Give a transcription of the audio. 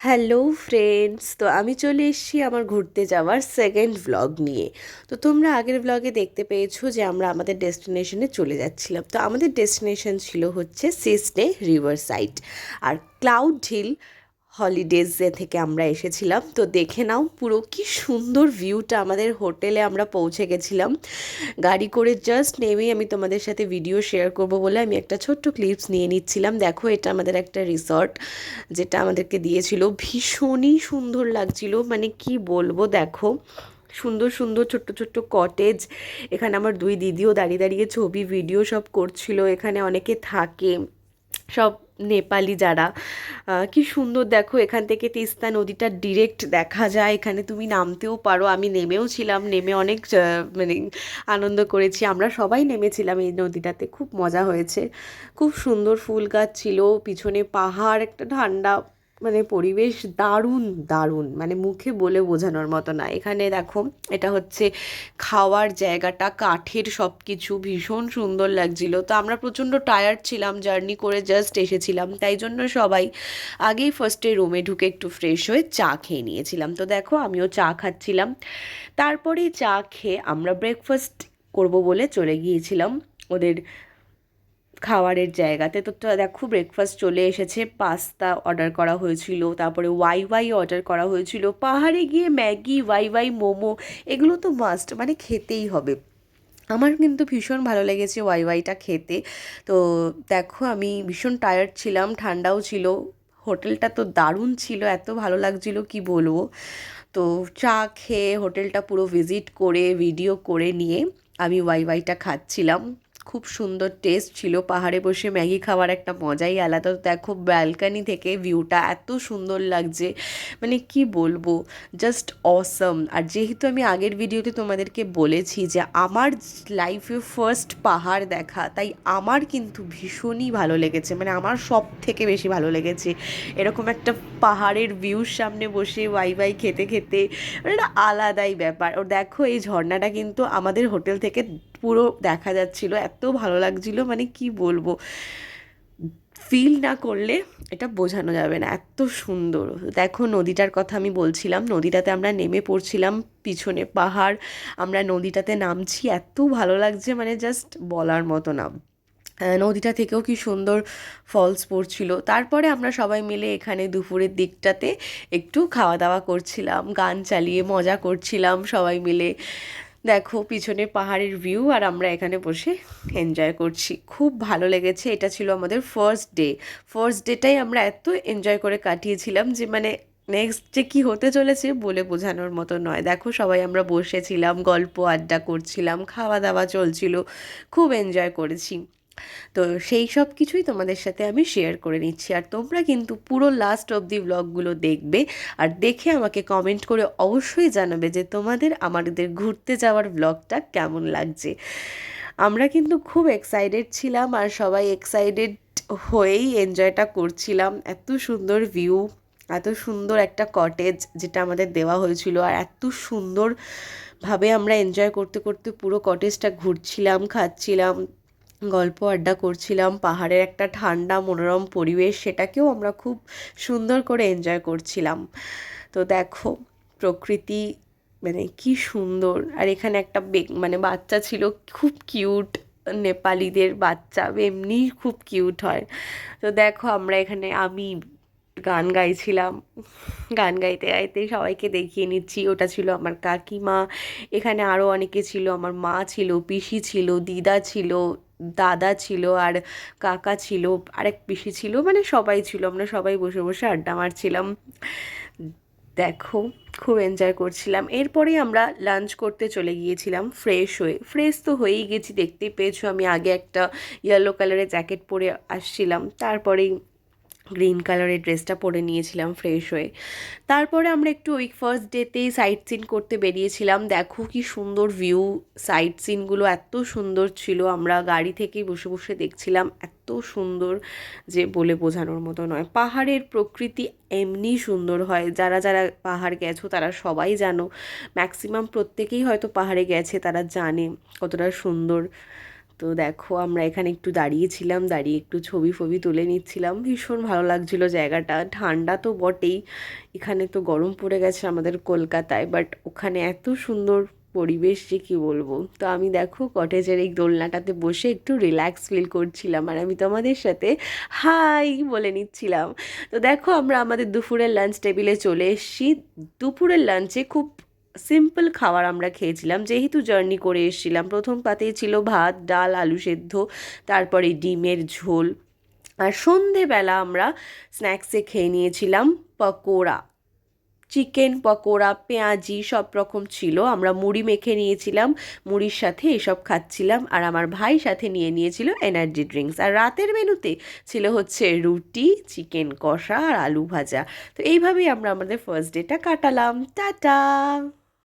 Hello friends, তো আমি চলে এসেছি আমার ঘুরতে যাওয়ার সেকেন্ড ভ্লগ নিয়ে। তো তোমরা আগের ভ্লগে দেখতে পেয়েছো যে আমরা আমাদের ডেস্টিনেশনে চলে যাচ্ছিলাম। তো আমাদের ডেস্টিনেশন ছিল হচ্ছে সিসনে রিভার সাইড আর ক্লাউড হিল হলিডেজে থেকে আমরা এসেছিলাম। তো দেখে নাও পুরো কি সুন্দর ভিউটা। আমাদের হোটেলে আমরা পৌঁছে গেছিলাম গাড়ি করে। জাস্ট নেমেই আমি তোমাদের সাথে ভিডিও শেয়ার করব বলে আমি একটা ছোট্ট ক্লিপস নিয়ে নিচ্ছিলাম। দেখো, এটা আমাদের একটা রিসর্ট যেটা আমাদেরকে দিয়েছিল, ভীষণই সুন্দর লাগছিল, মানে কি বলবো। দেখো, সুন্দর সুন্দর ছোট্ট ছোট্ট কটেজ। এখানে আমার দুই দিদিও দাঁড়িয়ে দাঁড়িয়ে ছবি ভিডিও সব করছিল। এখানে অনেকে থাকে, সব নেপালি যারা। কি সুন্দর। দেখো, এখান থেকে তিস্তা নদীটা ডিরেক্ট দেখা যায়। এখানে তুমি নামতেও পারো। আমি নেমেও ছিলাম, নেমে অনেক মানে আনন্দ করেছি। আমরা সবাই নেমেছিলাম এই নদীটাতে, খুব মজা হয়েছে। খুব সুন্দর ফুল গাছ ছিল, পিছনে পাহাড়, একটা ঠান্ডা মানে পরিবেশ। দারুণ দারুণ, মানে মুখে বলে বোঝানোর মতো না। এখানে দেখো, এটা হচ্ছে খাওয়ার জায়গাটা, কাঠের সব কিছু, ভীষণ সুন্দর লাগছিল। তো আমরা প্রচণ্ড টায়ার্ড ছিলাম, জার্নি করে জাস্ট এসেছিলাম, তাই জন্য সবাই আগেই ফার্স্টে রুমে ঢুকে একটু ফ্রেশ হয়ে চা খেয়ে নিয়েছিলাম। তো দেখো, আমিও চা খাচ্ছিলাম। তারপরে চা খেয়ে আমরা ব্রেকফাস্ট করব বলে চলে গিয়েছিলাম ওদের খাবারের জায়গাতে। তো দেখো, ব্রেকফাস্ট চলে এসেছে। পাস্তা অর্ডার করা হয়েছিল, তারপরে ওয়াই ওয়াই অর্ডার করা হয়েছিল। পাহাড়ে গিয়ে ম্যাগি, ওয়াই ওয়াই, মোমো, এগুলো তো মাস্ট, মানে খেতেই হবে। আমার কিন্তু ভীষণ ভালো লেগেছে ওয়াই ওয়াইটা খেতে। তো দেখো, আমি ভীষণ টায়ার্ড ছিলাম, ঠান্ডাও ছিল। হোটেলটা তো দারুণ ছিল, এত ভালো লাগছিল কি বলবো। তো চা খেয়ে হোটেলটা পুরো ভিজিট করে ভিডিও করে নিয়ে আমি ওয়াই ওয়াইটা খাচ্ছিলাম। খুব সুন্দর টেস্ট ছিল। পাহাড়ে বসে ম্যাগি খাওয়ার একটা মজাই আলাদা। তো দেখো, ব্যালকানি থেকে ভিউটা এত সুন্দর লাগছে, মানে কি বলবো, জাস্ট অসম। আর যেহেতু আমি আগের ভিডিওতে তোমাদেরকে বলেছি যে আমার লাইফে ফার্স্ট পাহাড় দেখা, তাই আমার কিন্তু ভীষণই ভালো লেগেছে, মানে আমার সব থেকে বেশি ভালো লেগেছে এরকম একটা পাহাড়ের ভিউর সামনে বসে ওয়াই ওয়াই খেতে খেতে। মানে একটা আলাদাই ব্যাপার। ও দেখো, এই ঝর্ণাটা কিন্তু আমাদের হোটেল থেকে পুরো দেখা যাচ্ছিল, এত ভালো লাগছিল, মানে কি বলবো, ফিল না করলে এটা বোঝানো যাবে না, এত সুন্দর। দেখো, নদীটার কথা আমি বলছিলাম, নদীটাতে আমরা নেমে পড়ছিলাম, পিছনে পাহাড়, আমরা নদীটাতে নামছি, এত ভালো লাগছে, মানে জাস্ট বলার মতো না। নদীটা থেকেও কি সুন্দর ফলস পড়ছিল। তারপরে আমরা সবাই মিলে এখানে দুপুরের দিকটাতে একটু খাওয়া দাওয়া করছিলাম, গান চালিয়ে মজা করছিলাম সবাই মিলে। দেখো, পিছনে পাহাড়ের ভিউ আর আমরা এখানে বসে এনজয় করছি। খুব ভালো লেগেছে। এটা ছিল আমাদের ফার্স্ট ডে। ফার্স্ট ডেটাই আমরা এত এনজয় করে কাটিয়েছিলাম যে মানে নেক্সট যে কী হতে চলেছে বলে বোঝানোর মতো নয়। দেখো, সবাই আমরা বসেছিলাম, গল্প আড্ডা করছিলাম, খাওয়া দাওয়া চলছিল, খুব এনজয় করেছি। তো সেই সব কিছুই তোমাদের সাথে আমি শেয়ার করে নিচ্ছি। আর তোমরা কিন্তু পুরো লাস্ট অবধি ব্লগগুলো দেখবে, আর দেখে আমাকে কমেন্ট করে অবশ্যই জানাবে যে তোমাদের আমাদের ঘুরতে যাওয়ার ব্লগটা কেমন লাগছে। আমরা কিন্তু খুব এক্সাইটেড ছিলাম, আর সবাই এক্সাইটেড হয়েই এনজয়টা করছিলাম। এত সুন্দর ভিউ, এত সুন্দর একটা কটেজ যেটা আমাদের দেওয়া হয়েছিল, আর এত সুন্দরভাবে আমরা এনজয় করতে করতে পুরো কটেজটা ঘুরছিলাম, খাচ্ছিলাম, গল্প আড্ডা করছিলাম। পাহাড়ের একটা ঠান্ডা মনোরম পরিবেশ, সেটাকেও আমরা খুব সুন্দর করে এনজয় করছিলাম। তো দেখো, প্রকৃতি মানে কি সুন্দর। আর এখানে একটা মানে বাচ্চা ছিল, খুব কিউট। নেপালিদের বাচ্চা এমনি খুব কিউট হয়। তো দেখো, আমরা এখানে আমি গান গাইছিলাম, গান গাইতে গাইতে সবাইকে দেখিয়ে নিচ্ছি। ওটা ছিল আমার কাকিমা। এখানে আরও অনেকে ছিল, আমার মা ছিল, পিসি ছিল, দিদা ছিল, দাদা ছিল, আর কাকা ছিল, আরেক পিসি ছিল, মানে সবাই ছিল। আমরা সবাই বসে বসে আড্ডা মারছিলাম। দেখো, খুব এনজয় করছিলাম। এরপরেই আমরা লাঞ্চ করতে চলে গিয়েছিলাম ফ্রেশ হয়ে। ফ্রেশ তো হয়েই গেছি, দেখতেই পেয়েছো আমি আগে একটা ইয়েলো কালারের জ্যাকেট পরে আসছিলাম, তারপরেই গ্রিন কালারের ড্রেসটা পরে নিয়েছিলাম ফ্রেশ হয়ে। তারপরে আমরা একটু ওই ফার্স্ট ডেতেই সাইট সিন করতে বেরিয়েছিলাম। দেখো কি সুন্দর ভিউ, সাইট সিনগুলো এত সুন্দর ছিল। আমরা গাড়ি থেকেই বসে বসে দেখছিলাম, এত সুন্দর যে বলে বোঝানোর মতো নয়। পাহাড়ের প্রকৃতি এমনি সুন্দর হয়, যারা যারা পাহাড় গেছো তারা সবাই জানো, ম্যাক্সিমাম প্রত্যেকেই হয়তো পাহাড়ে গেছে, তারা জানে কতটা সুন্দর। তো দেখো আমরা এখানে একটু দাঁড়িয়েছিলাম, দাঁড়িয়ে একটু ছবি ফবি তুলে নিচ্ছিলাম। ভীষণ ভালো লাগছিল জায়গাটা, ঠান্ডা তো বটেই, এখানে তো গরম পড়ে গেছে আমাদের কলকাতায়, বাট ওখানে এত সুন্দর পরিবেশ যে কী বলবো। তো আমি দেখো কটেজের এই দোলনাটাতে বসে একটু রিল্যাক্স ফিল করছিলাম, আর আমি তোমাদের সাথে হাই বলে নিচ্ছিলাম। তো দেখো আমরা আমাদের দুপুরের লাঞ্চ টেবিলে চলে এসেছি। দুপুরের লাঞ্চে খুব সিম্পল খাবার আমরা খেয়েছিলাম, যেহেতু জার্নি করে এসেছিলাম। প্রথম পাতেই ছিল ভাত, ডাল, আলু সেদ্ধ, তারপরে ডিমের ঝোল, আর সন্ধেবেলা আমরা স্ন্যাক্সে খেয়ে নিয়েছিলাম পকোড়া, চিকেন পকোড়া, পেঁয়াজি সব রকম ছিল। আমরা মুড়ি মেখে নিয়েছিলাম, মুড়ির সাথে এসব খাচ্ছিলাম, আর আমার ভাই সাথে নিয়ে নিয়েছিল এনার্জি ড্রিঙ্কস। আর রাতের মেনুতে ছিল হচ্ছে রুটি, চিকেন কষা আর আলু ভাজা। তো এইভাবেই আমরা আমাদের ফার্স্ট ডেটা কাটালাম। টাটা।